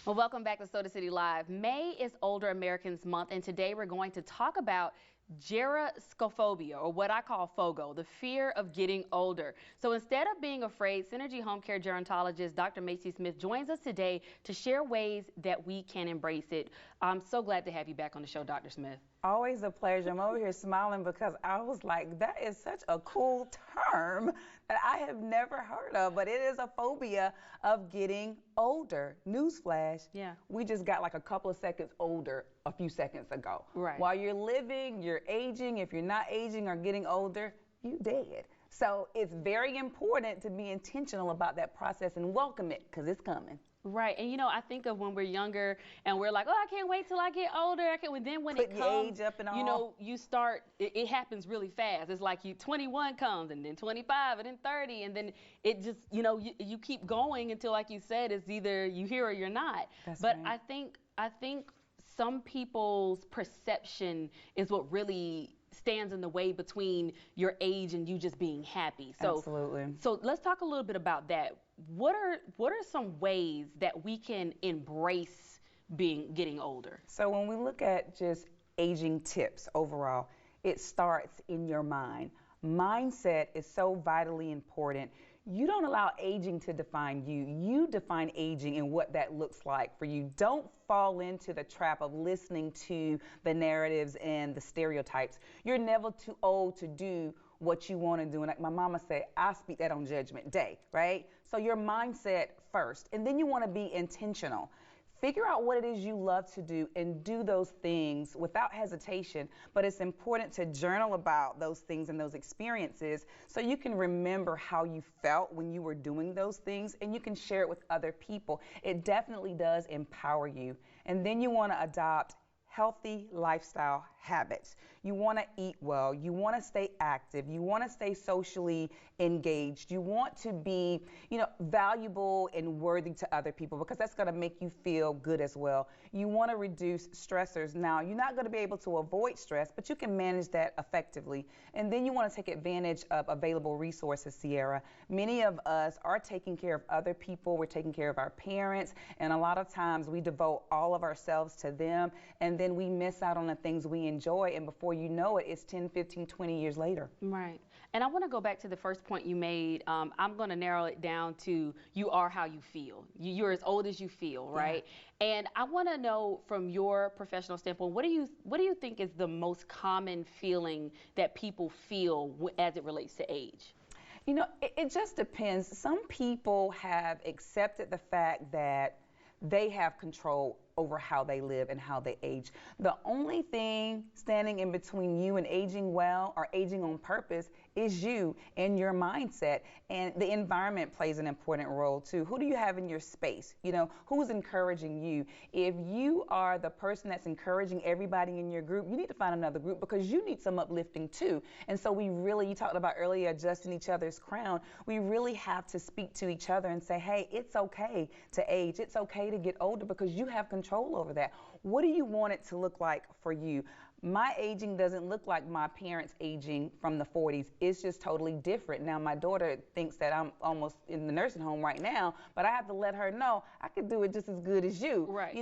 Well, welcome back to Soda City Live. May is Older Americans Month, and today we're going to talk about Gerascophobia, or what I call FOGO, the fear of getting older. So instead of being afraid, Synergy Home Care gerontologist Dr. Macie Smith joins us today to share ways that we can embrace it. I'm so glad to have you back on the show, Dr. Smith. Always a pleasure. I'm over here smiling because I was like, that is such a cool term that I have never heard of, but it is a phobia of getting older. Newsflash. Yeah. We just got like a couple of seconds older a few seconds ago. Right. While you're living, you're aging. If you're not aging or getting older, you dead. So it's very important to be intentional about that process and welcome it because it's coming. Right, and you know, I think of when we're younger and we're like, oh, I can't wait till I get older. Then when Putting it comes, age up and you all. know, you start, it happens really fast. It's like 21 comes, and then 25, and then 30, and then it just, you know, you keep going until, like you said, it's either you here or you're not. That's but right. I think some people's perception is what really stands in the way between your age and you just being happy. So, Absolutely. So let's talk a little bit about that. What are some ways that we can embrace getting older? So when we look at just aging tips overall, it starts in your mind. Mindset is so vitally important. You don't allow aging to define you. You define aging and what that looks like for you. Don't fall into the trap of listening to the narratives and the stereotypes. You're never too old to do what you want to do. And like my mama said, I speak that on Judgment Day, right? So your mindset first, and then you want to be intentional. Figure out what it is you love to do and do those things without hesitation. But it's important to journal about those things and those experiences so you can remember how you felt when you were doing those things and you can share it with other people. It definitely does empower you. And then you want to adopt healthy lifestyle habits. You want to eat well. You want to stay active. You want to stay socially engaged. You want to be, valuable and worthy to other people because that's going to make you feel good as well. You want to reduce stressors. Now, you're not going to be able to avoid stress, but you can manage that effectively. And then you want to take advantage of available resources, Sierra. Many of us are taking care of other people. We're taking care of our parents. And a lot of times we devote all of ourselves to them. And then we miss out on the things we enjoy, and before you know it, it's 10, 15, 20 years later. Right. And I want to go back to the first point you made. I'm going to narrow it down to you are how you feel. You're as old as you feel, right? Yeah. And I want to know from your professional standpoint, what do you think is the most common feeling that people feel as it relates to age? It just depends. Some people have accepted the fact that they have control over how they live and how they age. The only thing standing in between you and aging well or aging on purpose is you and your mindset. And the environment plays an important role too. Who do you have in your space? Who's encouraging you? If you are the person that's encouraging everybody in your group, you need to find another group because you need some uplifting too. And so you talked about earlier adjusting each other's crown. We really have to speak to each other and say, hey, it's okay to age. It's okay to get older because you have control over that. What do you want it to look like for you? My aging doesn't look like my parents' aging from the 40s. It's just totally different. Now, my daughter thinks that I'm almost in the nursing home right now, but I have to let her know I could do it just as good as you. Right.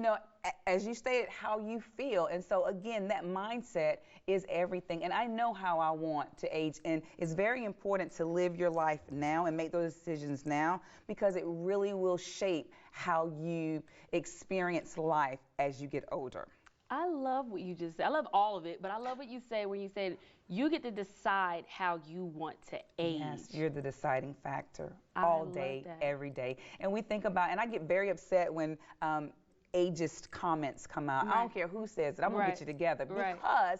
As you stated, how you feel. And so, again, that mindset is everything. And I know how I want to age. And it's very important to live your life now and make those decisions now because it really will shape how you experience life as you get older. I love what you just said. I love all of it, but I love what you say when you said you get to decide how you want to age. Yes, you're the deciding factor all day, every day. And we think about, and I get very upset when ageist comments come out. Right. I don't care who says it. I'm going to get you together Right. because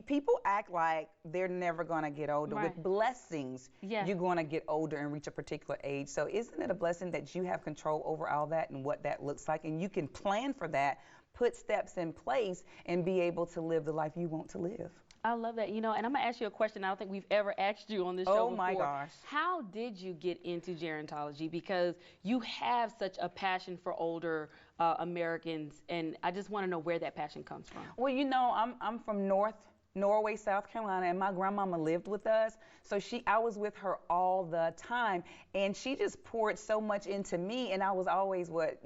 people act like they're never going to get older. Right. With blessings, Yeah. you're going to get older and reach a particular age. So isn't it a blessing that you have control over all that and what that looks like? And you can plan for that, put steps in place, and be able to live the life you want to live. I love that. And I'm going to ask you a question I don't think we've ever asked you on this show before. Oh, my gosh. How did you get into gerontology? Because you have such a passion for older Americans, and I just want to know where that passion comes from. Well, I'm from North Norway, South Carolina, and my grandmama lived with us. So I was with her all the time, and she just poured so much into me. And I was always I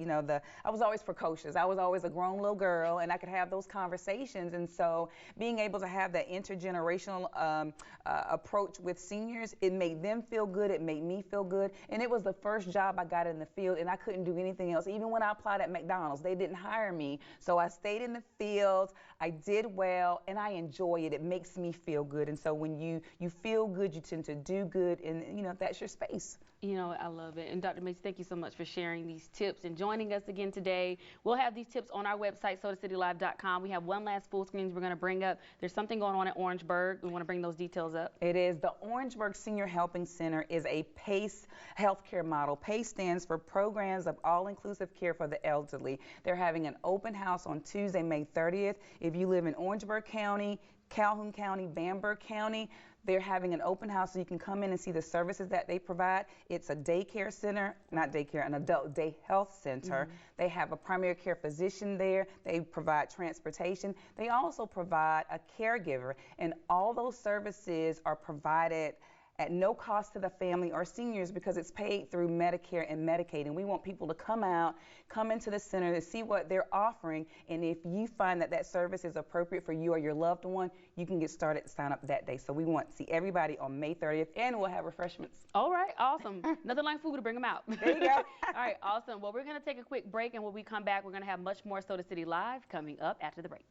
was always precocious. I was always a grown little girl, and I could have those conversations. And so being able to have that intergenerational approach with seniors, it made them feel good. It made me feel good. And it was the first job I got in the field, and I couldn't do anything else. Even when I applied at McDonald's, they didn't hire me. So I stayed in the field. I did well, and I enjoy it. It makes me feel good. And so when you feel good, you tend to do good, and that's your space. I love it. And Dr. Macie, thank you so much for sharing these tips and joining us again today. We'll have these tips on our website, SodaCityLive.com. We have one last full screen we're going to bring up. There's something going on at Orangeburg. We want to bring those details up. It is. The Orangeburg Senior Helping Center is a PACE healthcare model. PACE stands for Programs of All-Inclusive Care for the Elderly. They're having an open house on Tuesday, May 30th. If you live in Orangeburg County, Calhoun County, Bamberg County, they're having an open house so you can come in and see the services that they provide. It's a daycare center, not daycare, an adult day health center. Mm-hmm. They have a primary care physician there. They provide transportation. They also provide a caregiver, and all those services are provided at no cost to the family or seniors because it's paid through Medicare and Medicaid. And we want people to come into the center to see what they're offering. And if you find that service is appropriate for you or your loved one, you can get started to sign up that day. So we want to see everybody on May 30th, and we'll have refreshments. All right, awesome. Nothing like food to bring them out. There you go. All right, awesome. Well, we're going to take a quick break, and when we come back, we're going to have much more Soda City Live coming up after the break.